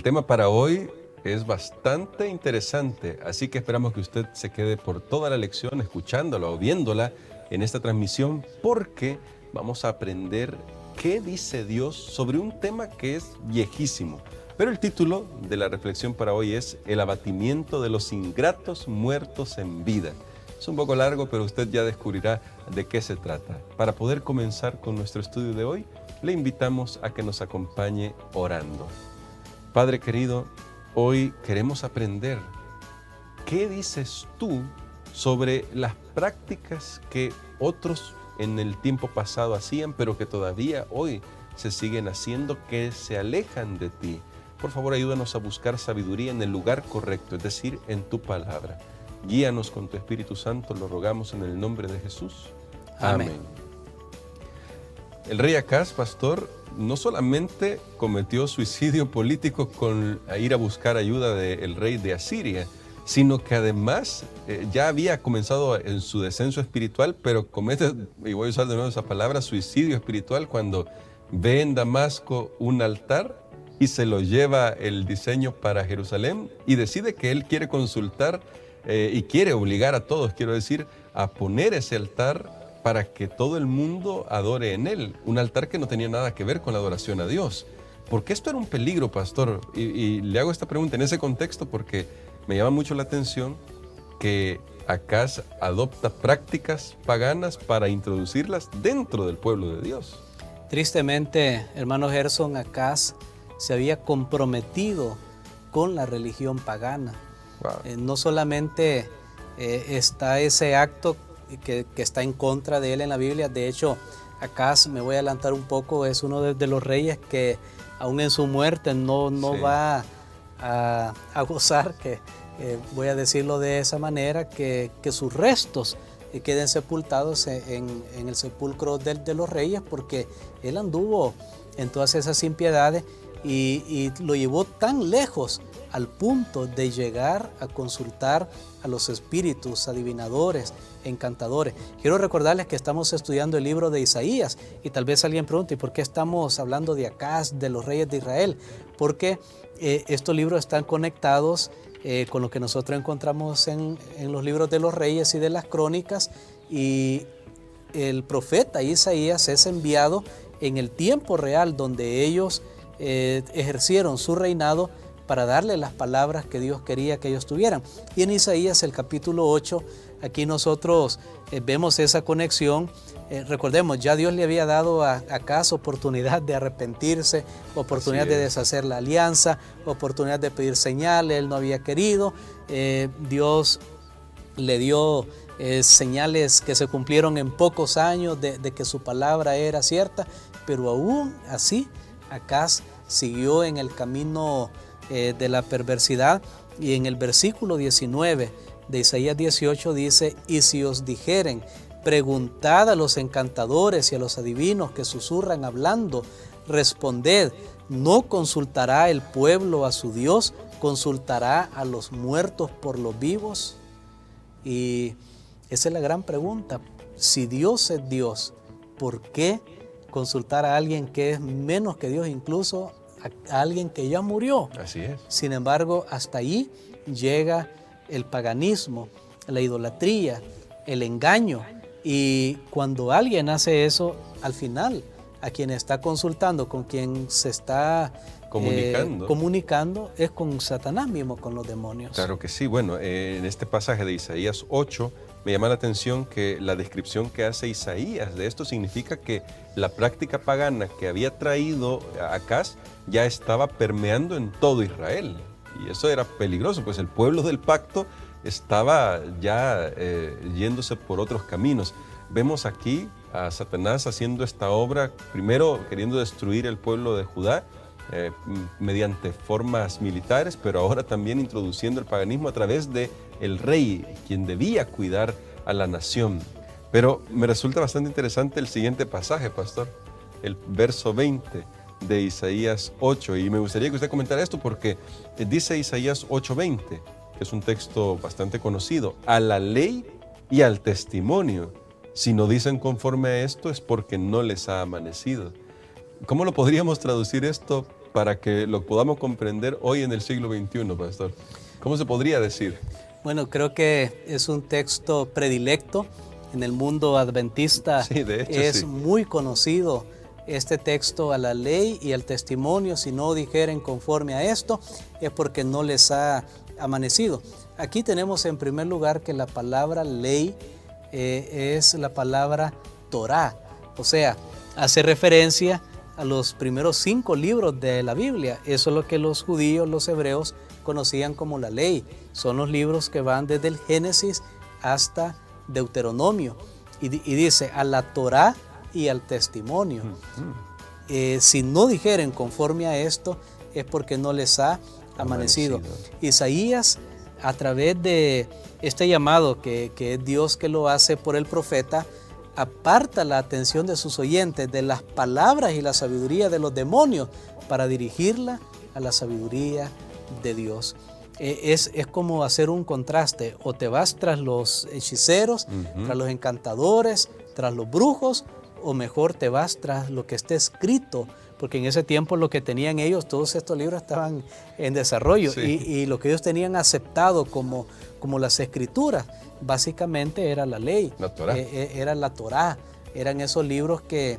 El tema para hoy es bastante interesante, así que esperamos que usted se quede por toda la lección escuchándola o viéndola en esta transmisión, porque vamos a aprender qué dice Dios sobre un tema que es viejísimo. Pero el título de la reflexión para hoy es El abatimiento de los ingratos muertos en vida. Es un poco largo, pero usted ya descubrirá de qué se trata. Para poder comenzar con nuestro estudio de hoy, le invitamos a que nos acompañe orando. Padre querido, hoy queremos aprender qué dices tú sobre las prácticas que otros en el tiempo pasado hacían, pero que todavía hoy se siguen haciendo, que se alejan de ti. Por favor, ayúdanos a buscar sabiduría en el lugar correcto, es decir, en tu palabra. Guíanos con tu Espíritu Santo, lo rogamos en el nombre de Jesús. Amén. El rey Acaz, pastor, no solamente cometió suicidio político con ir a buscar ayuda del rey de Asiria, sino que además ya había comenzado en su descenso espiritual, pero comete, y voy a usar de nuevo esa palabra, suicidio espiritual, cuando ve en Damasco un altar y se lo lleva el diseño para Jerusalén y decide que él quiere consultar y quiere obligar a todos, quiero decir, a poner ese altar para que todo el mundo adore en él. Un altar que no tenía nada que ver con la adoración a Dios. Porque esto era un peligro, pastor. Y le hago esta pregunta en ese contexto porque me llama mucho la atención que Acaz adopta prácticas paganas para introducirlas dentro del pueblo de Dios. Tristemente, hermano Gerson, Acaz se había comprometido con la religión pagana. Wow. No solamente está ese acto que está en contra de él en la Biblia. De hecho, Acaz, me voy a adelantar un poco, es uno de los reyes que aún en su muerte no va a gozar, que voy a decirlo de esa manera, que sus restos queden sepultados en el sepulcro de los reyes, porque él anduvo en todas esas impiedades y lo llevó tan lejos al punto de llegar a consultar a los espíritus adivinadores, encantadores. Quiero recordarles que estamos estudiando el libro de Isaías y tal vez alguien pregunte, ¿y por qué estamos hablando de Acaz, de los reyes de Israel? Porque estos libros están conectados con lo que nosotros encontramos en los libros de los reyes y de las crónicas, y el profeta Isaías es enviado en el tiempo real donde ellos ejercieron su reinado para darle las palabras que Dios quería que ellos tuvieran. Y en Isaías, el capítulo 8, aquí nosotros vemos esa conexión. Recordemos, ya Dios le había dado a Acaz oportunidad de arrepentirse, oportunidad de deshacer la alianza, oportunidad de pedir señales, él no había querido. Dios le dio señales que se cumplieron en pocos años de que su palabra era cierta, pero aún así Acaz siguió en el camino de la perversidad. Y en el versículo 19 de Isaías 18 dice: y si os dijeren, preguntad a los encantadores y a los adivinos que susurran hablando, responded, ¿no consultará el pueblo a su Dios? ¿Consultará a los muertos por los vivos? Y esa es la gran pregunta. Si Dios es Dios, ¿por qué consultar a alguien que es menos que Dios, incluso a alguien que ya murió? Así es. Sin embargo, hasta ahí llega el paganismo, la idolatría, el engaño. Y cuando alguien hace eso, al final, a quien está consultando, con quien se está comunicando, es con Satanás mismo, con los demonios. Claro que sí. Bueno, en este pasaje de Isaías 8, me llama la atención que la descripción que hace Isaías de esto significa que la práctica pagana que había traído Acaz ya estaba permeando en todo Israel. Y eso era peligroso, pues el pueblo del pacto estaba ya yéndose por otros caminos. Vemos aquí a Satanás haciendo esta obra, primero queriendo destruir el pueblo de Judá mediante formas militares, pero ahora también introduciendo el paganismo a través de el rey, quien debía cuidar a la nación. Pero me resulta bastante interesante el siguiente pasaje, pastor, el verso 20 de Isaías 8, y me gustaría que usted comentara esto porque dice Isaías 8:20, que es un texto bastante conocido: a la ley y al testimonio, si no dicen conforme a esto es porque no les ha amanecido. ¿Cómo lo podríamos traducir esto para que lo podamos comprender hoy en el siglo XXI, pastor? ¿Cómo se podría decir? Bueno, creo que es un texto predilecto en el mundo adventista. Sí, de hecho, es sí. muy conocido este texto: a la ley y al testimonio, si no dijeren conforme a esto, es porque no les ha amanecido. Aquí tenemos en primer lugar que la palabra ley es la palabra Torá, o sea, hace referencia a los primeros 5 libros de la Biblia. Eso es lo que los judíos, los hebreos, conocían como la ley. Son los libros que van desde el Génesis hasta Deuteronomio. Y dice, a la Torá y al testimonio. Si no dijeren conforme a esto, es porque no les ha amanecido. Isaías, a través de este llamado que es Dios que lo hace por el profeta, aparta la atención de sus oyentes de las palabras y la sabiduría de los demonios para dirigirla a la sabiduría de Dios. Es como hacer un contraste: o te vas tras los hechiceros, tras los encantadores, tras los brujos, o mejor te vas tras lo que está escrito, porque en ese tiempo lo que tenían ellos, todos estos libros estaban en desarrollo, sí. y lo que ellos tenían aceptado como las escrituras, básicamente era la ley, la Torá. Era la Torá, eran esos libros que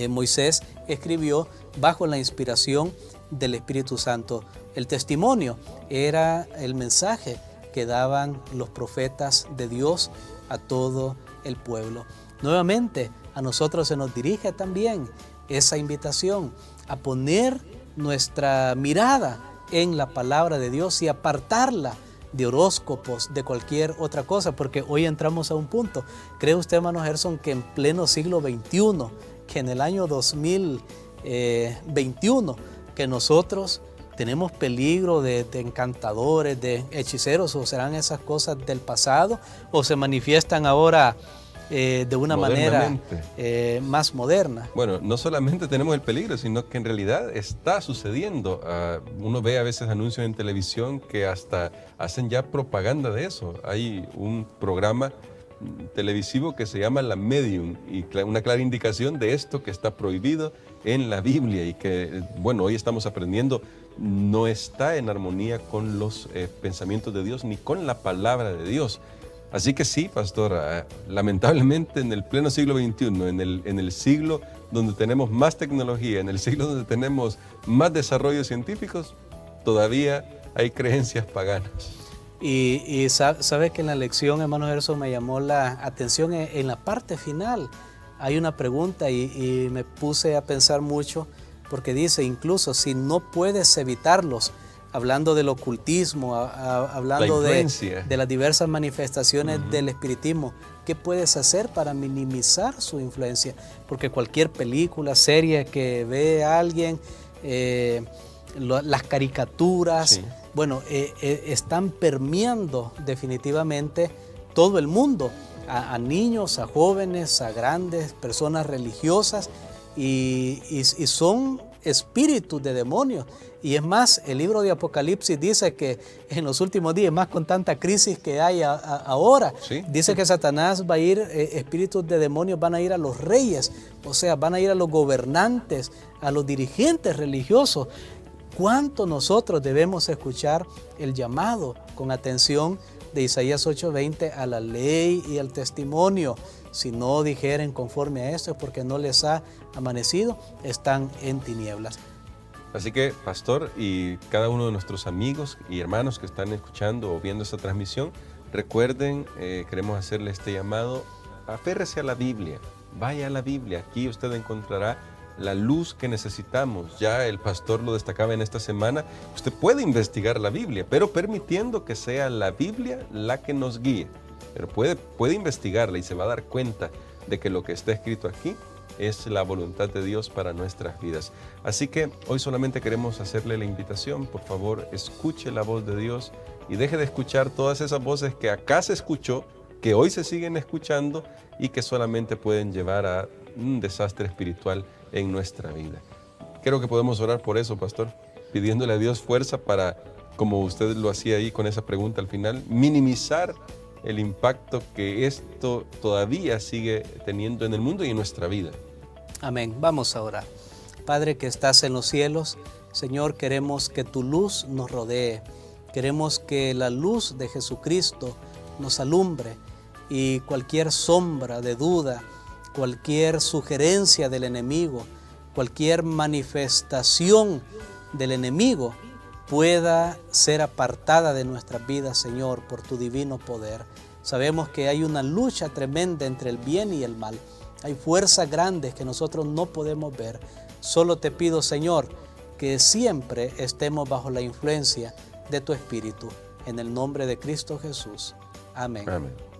Moisés escribió bajo la inspiración del Espíritu Santo. El testimonio era el mensaje que daban los profetas de Dios a todo el pueblo. Nuevamente, a nosotros se nos dirige también esa invitación a poner nuestra mirada en la palabra de Dios y apartarla de horóscopos, de cualquier otra cosa, porque hoy entramos a un punto. ¿Cree usted, hermano Gerson, que en pleno siglo XXI, que en el año 2021, que nosotros tenemos peligro de encantadores, de hechiceros, o serán esas cosas del pasado, o se manifiestan ahora de una manera más moderna? Bueno, no solamente tenemos el peligro, sino que en realidad está sucediendo. Uno ve a veces anuncios en televisión que hasta hacen ya propaganda de eso. Hay un programa televisivo que se llama La Medium, y una clara indicación de esto que está prohibido en la Biblia y que, bueno, hoy estamos aprendiendo, no está en armonía con los pensamientos de Dios ni con la palabra de Dios. Así que sí, pastor, lamentablemente en el pleno siglo XXI, en el siglo donde tenemos más tecnología, en el siglo donde tenemos más desarrollos científicos, todavía hay creencias paganas. Y sabe que en la lección, hermano Gerson, me llamó la atención en la parte final. Hay una pregunta y me puse a pensar mucho, porque dice, incluso si no puedes evitarlos, hablando del ocultismo, hablando de las diversas manifestaciones del espiritismo, ¿qué puedes hacer para minimizar su influencia? Porque cualquier película, serie que ve a alguien, las caricaturas, sí. Bueno, están permeando definitivamente todo el mundo, a niños, a jóvenes, a grandes, personas religiosas, y son espíritus de demonios. Y es más, el libro de Apocalipsis dice que en los últimos días, más con tanta crisis que hay ahora, ¿sí? Dice que Satanás va a ir, espíritus de demonios van a ir a los reyes, o sea, van a ir a los gobernantes, a los dirigentes religiosos. ¿Cuánto nosotros debemos escuchar el llamado con atención de Isaías 8:20 a la ley y al testimonio? Si no dijeren conforme a esto es porque no les ha amanecido, están en tinieblas. Así que, pastor, y cada uno de nuestros amigos y hermanos que están escuchando o viendo esta transmisión, recuerden, queremos hacerle este llamado: aférrese a la Biblia, vaya a la Biblia. Aquí usted encontrará la luz que necesitamos. Ya el pastor lo destacaba en esta semana. Usted puede investigar la Biblia, pero permitiendo que sea la Biblia la que nos guíe. Pero puede investigarla y se va a dar cuenta de que lo que está escrito aquí es la voluntad de Dios para nuestras vidas. Así que hoy solamente queremos hacerle la invitación: por favor, escuche la voz de Dios y deje de escuchar todas esas voces que acá se escuchó, que hoy se siguen escuchando y que solamente pueden llevar a un desastre espiritual en nuestra vida. Creo que podemos orar por eso, pastor, pidiéndole a Dios fuerza para, como usted lo hacía ahí con esa pregunta al final, minimizar el impacto que esto todavía sigue teniendo en el mundo y en nuestra vida. Amén. Vamos a orar. Padre que estás en los cielos, Señor, queremos que tu luz nos rodee. Queremos que la luz de Jesucristo nos alumbre y cualquier sombra de duda, cualquier sugerencia del enemigo, cualquier manifestación del enemigo pueda ser apartada de nuestras vidas, Señor, por tu divino poder. Sabemos que hay una lucha tremenda entre el bien y el mal. Hay fuerzas grandes que nosotros no podemos ver. Solo te pido, Señor, que siempre estemos bajo la influencia de tu Espíritu. En el nombre de Cristo Jesús. Amén. Amén.